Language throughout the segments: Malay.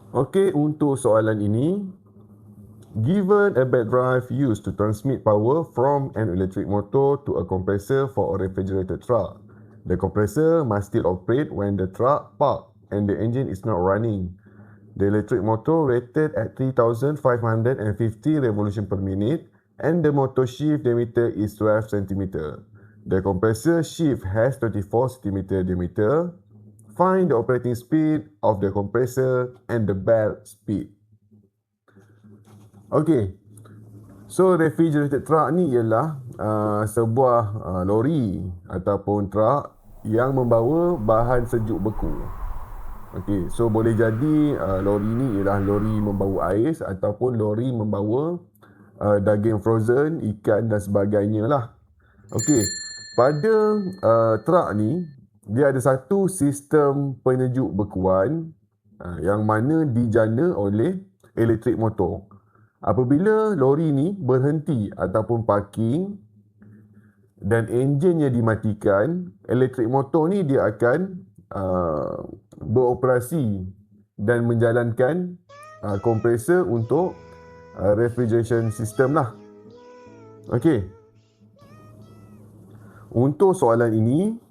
Okey, untuk soalan ini, given a bed drive used to transmit power from an electric motor to a compressor for a refrigerated truck, the compressor must still operate when the truck parked and the engine is not running. The electric motor rated at 3,550 revolution per minute and the motor shift diameter is 12 cm. The compressor shift has 24 cm diameter. Find the operating speed of the compressor and the belt speed. Okay, so refrigerated truck ni ialah sebuah lori ataupun truck yang membawa bahan sejuk beku. Okey, so boleh jadi lori ni ialah lori membawa ais ataupun lori membawa daging frozen, ikan dan sebagainya lah. Okey, pada truck ni dia ada satu sistem penyejuk bekuan yang mana dijana oleh elektrik motor. Apabila lori ni berhenti ataupun parking dan enjinnya dimatikan, elektrik motor ni dia akan beroperasi dan menjalankan kompresor untuk refrigeration system lah. Okey. Untuk soalan ini,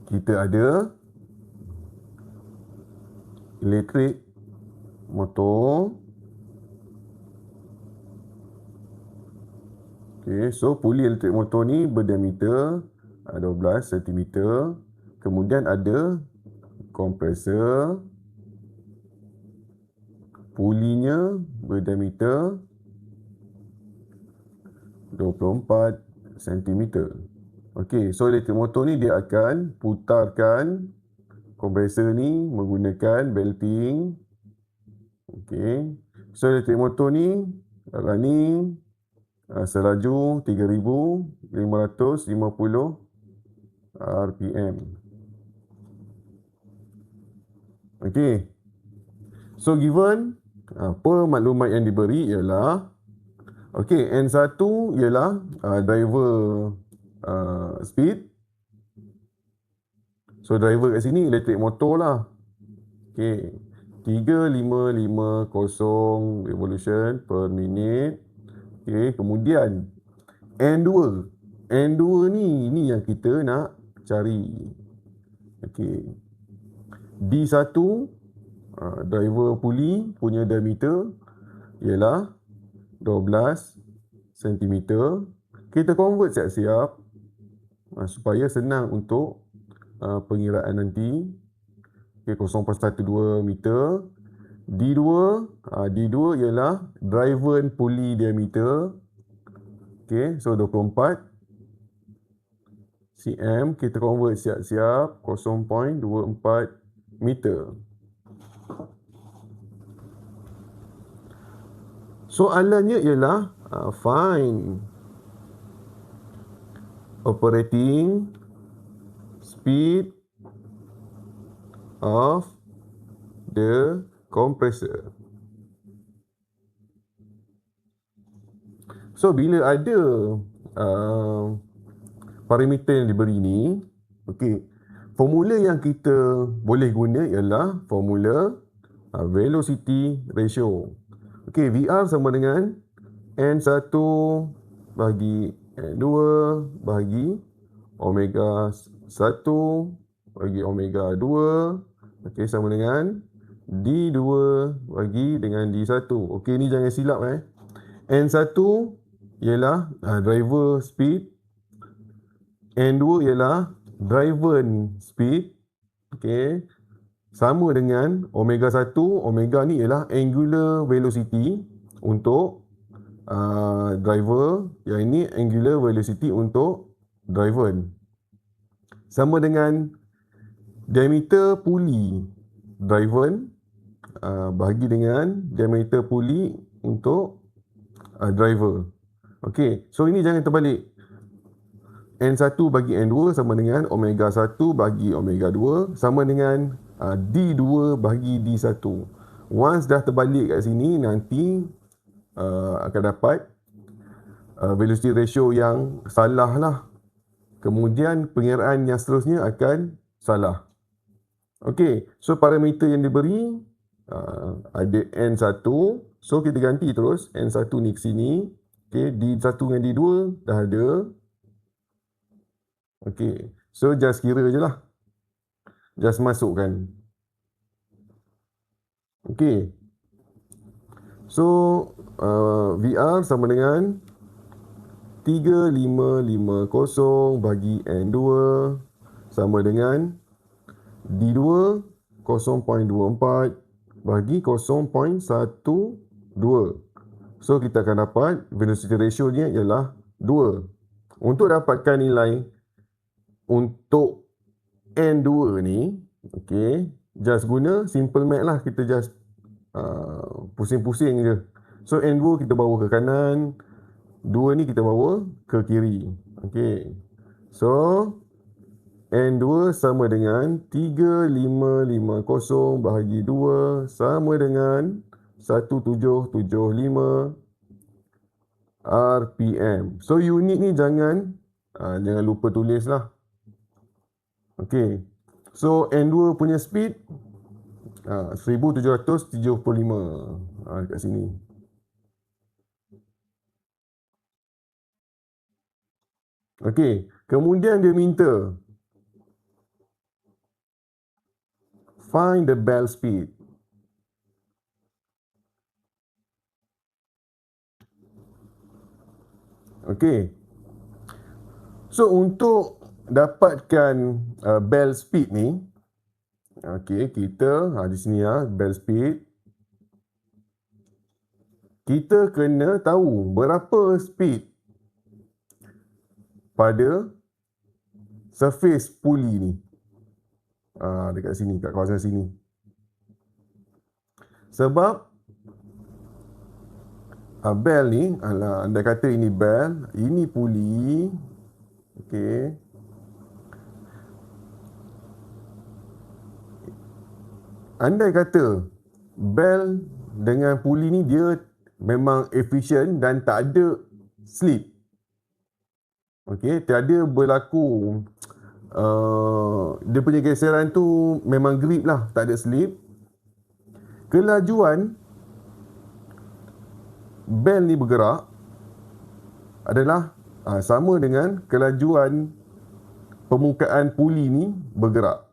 kita ada elektrik motor. Okey, so puli elektrik motor ni berdiameter 12 cm. Kemudian ada kompresor. Pulinya berdiameter 24 cm. Okey, so elektrik motor ni dia akan putarkan kompresor ni menggunakan belting. Okey, so elektrik motor ni running selaju 3,550 RPM. Okey, so given apa maklumat yang diberi ialah okey, N1 ialah driver speed. So driver kat sini elektrik motor lah. Okey, 3,550 revolution per minute. Okey, kemudian N2. N2 ni yang kita nak cari. Okey, D1 driver puli punya diameter ialah 12 cm. Kita convert siap-siap supaya senang untuk pengiraan nanti. Okay, 0.12 meter. D2 ialah driver puli diameter. Okay, so 24 cm. Kita convert siap-siap 0.24 meter. Soalannya ialah find operating speed of the compressor. So bila ada parameter yang diberi ni, okey, formula yang kita boleh guna ialah formula velocity ratio. Okey, VR sama dengan N1 bagi N2 bagi omega 1 bagi omega 2. Okey, sama dengan D2 bagi dengan D1. Okey, ni jangan silap N1 ialah driver speed. N2 ialah driven speed. Okey, sama dengan omega 1. Omega ni ialah angular velocity untuk driver. Yang ini angular velocity untuk driven. Sama dengan diameter puli driven bahagi dengan diameter puli untuk driver. Okey, so ini jangan terbalik. N1 bagi N2 sama dengan omega 1 bagi omega 2 sama dengan D2 bagi D1. Once dah terbalik kat sini, nanti akan dapat velocity ratio yang salah lah. Kemudian pengiraan yang seterusnya akan salah. Okey, so parameter yang diberi ada N1. So kita ganti terus N1 ni ke sini. Okey, D1 dengan D2 dah ada. Okey, so just kira je lah. Just masukkan. Okey. So VR sama dengan 3550 bagi N2 sama dengan D2 0.24 bagi 0.12. So kita akan dapat velocity ratio nya ialah 2. Untuk dapatkan nilai untuk N2 ni, okey, just guna simple math lah. Kita just pusing-pusing je. So N2 kita bawa ke kanan, 2 ni kita bawa ke kiri. Okey. So N2 sama dengan 3550 bahagi 2 sama dengan 1775 RPM. So unit ni jangan lupa tulis lah. Okey. So N2 punya speed 1775 dekat sini. Okey, kemudian dia minta find the bell speed. Okey. So untuk dapatkan bell speed ni, okey, kita di sini bell speed. Kita kena tahu berapa speed pada surface puli ni. Dekat sini, kat kawasan sini. Sebab bell ni, anda kata ini bell, ini puli. Okey. Andai kata bell dengan puli ni dia memang efisien dan tak ada slip. Okey, tiada berlaku dia punya geseran tu memang grip lah, tak ada slip. Kelajuan bell ni bergerak adalah sama dengan kelajuan permukaan puli ni bergerak.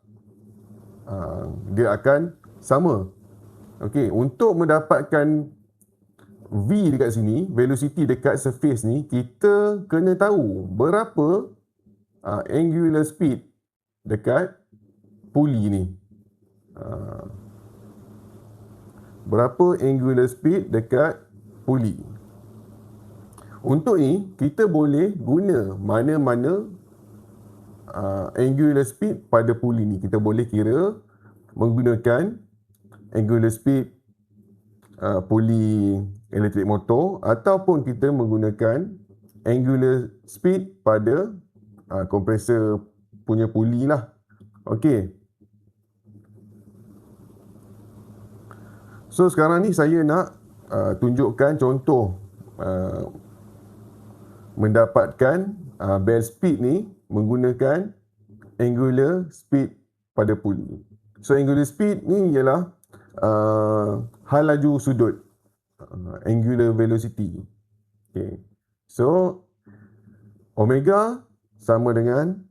Dia akan sama. Okey, untuk mendapatkan V dekat sini, velocity dekat surface ni, kita kena tahu berapa angular speed dekat puli ni. Berapa angular speed dekat puli. Untuk ni, kita boleh guna mana-mana angular speed pada puli ni. Kita boleh kira menggunakan angular speed puli elektrik motor ataupun kita menggunakan angular speed pada kompresor punya puli lah. Okey. So sekarang ni saya nak tunjukkan contoh mendapatkan bell speed ni menggunakan angular speed pada puli. So angular speed ni ialah hal laju sudut, angular velocity. Okay. So omega sama dengan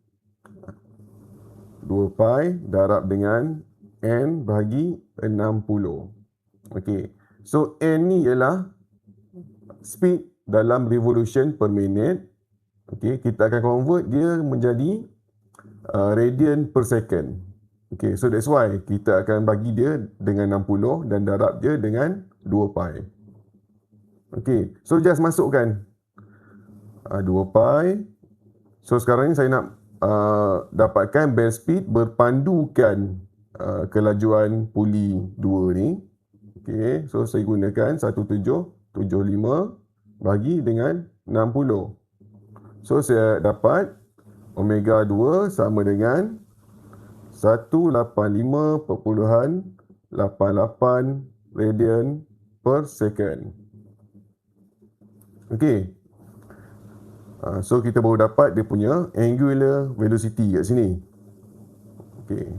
2 pi darab dengan N bahagi 60. Okay. So N ni ialah speed dalam revolution per minute. Okay. Kita akan convert dia menjadi radian per second. Okay. So that's why kita akan bagi dia dengan 60 dan darab dia dengan 2 pi. Okay. So just masukkan 2 pi. So sekarang ni saya nak dapatkan bell speed berpandukan kelajuan puli 2 ni. Okay. So saya gunakan 1775 bagi dengan 60. So saya dapat omega 2 sama dengan 185.88 radian per second. Okey. So kita baru dapat dia punya angular velocity kat sini. Okey.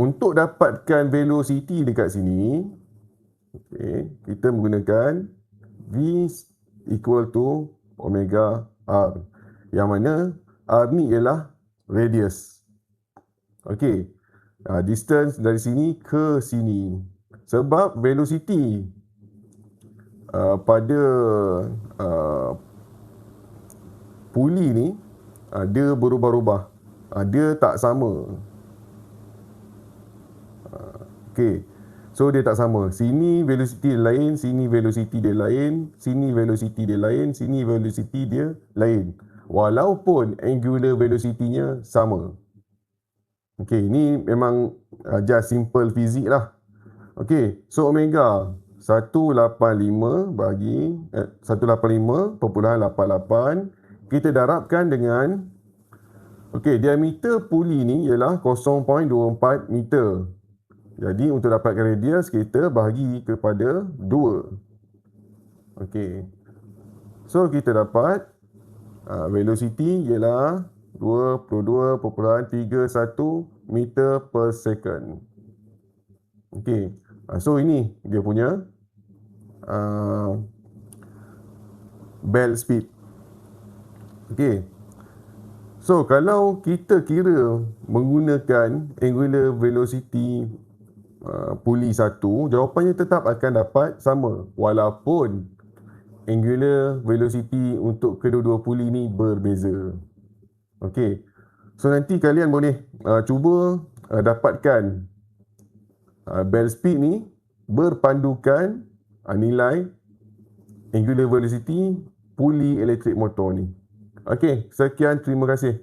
untuk dapatkan velocity dekat sini, kita menggunakan V equal to omega R. Yang mana R ni ialah radius. Distance dari sini ke sini. Sebab velocity pada puli ni dia berubah-ubah. Dia tak sama. So dia tak sama. Sini velocity dia lain, sini velocity dia lain, sini velocity dia lain, sini velocity dia lain. Walaupun angular velocity-nya sama. Ni memang just simple fizik lah. So omega 185 bagi 185.88 kita darabkan dengan diameter puli ni ialah 0.24 meter. Jadi untuk dapatkan radius kita bahagi kepada 2. So kita dapat velocity ialah 22.31 meter per second. So ini dia punya belt speed. So kalau kita kira menggunakan angular velocity puli 1, jawapannya tetap akan dapat sama walaupun angular velocity untuk kedua-dua puli ni berbeza. So nanti kalian boleh cuba dapatkan belt speed ni berpandukan nilai angular velocity puli elektrik motor ni. Sekian, terima kasih.